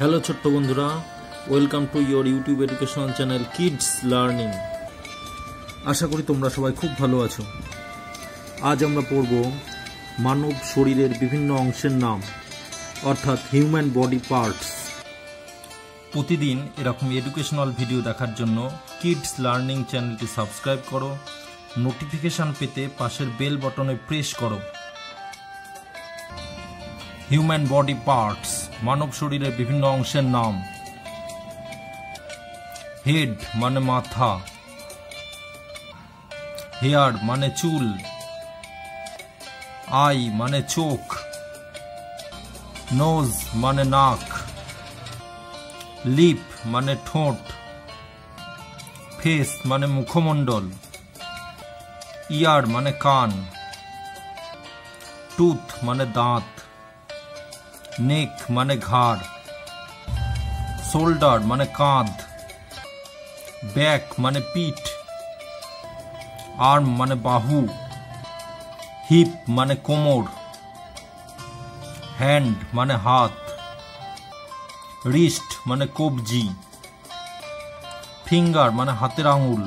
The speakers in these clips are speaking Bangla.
হ্যালো ছোট্ট বন্ধুরা, welcome to your YouTube educational channel kids learning. আশা করি তোমরা সবাই খুব ভালো আছো। আজ আমরা পড়ব মানব শরীরের বিভিন্ন অংশের নাম, অর্থাৎ হিউম্যান বডি পার্টস। প্রতিদিন এরকম এডুকেশনাল ভিডিও দেখার জন্য কিডস লার্নিং চ্যানেলটি সাবস্ক্রাইব করো, নোটিফিকেশান পেতে পাশের বেল বটনে প্রেস করো। হিউম্যান বডি পার্টস, মানব শরীরের বিভিন্ন অংশের নাম। হেড মানে মাথা, হেয়ার মানে চুল, আই মানে চোখ, নোজ মানে নাক, লিপ মানে ঠোঁট, ফেস মানে মুখমণ্ডল, ইয়ার মানে কান, টুথ মানে দাঁত, নেক মানে ঘাড়, শোল্ডার মানে কাঁধ, ব্যাক মানে পিঠ, আর্ম মানে বাহু, হিপ মানে কোমর, হ্যান্ড মানে হাত, রিস্ট মানে কবজি, ফিঙ্গার মানে হাতের আঙুল,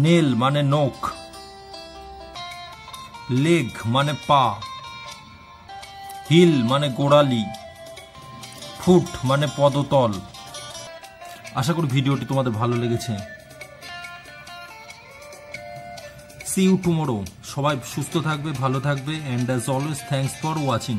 নেল মানে নখ, লেগ মানে পা, হিল মানে গোড়ালি, ফুট মানে পদতল। আশা করি ভিডিওটি তোমাদের ভালো লেগেছে। See you tomorrow. সবাই সুস্থ থাকবে, ভালো থাকবে, and as always thanks for watching.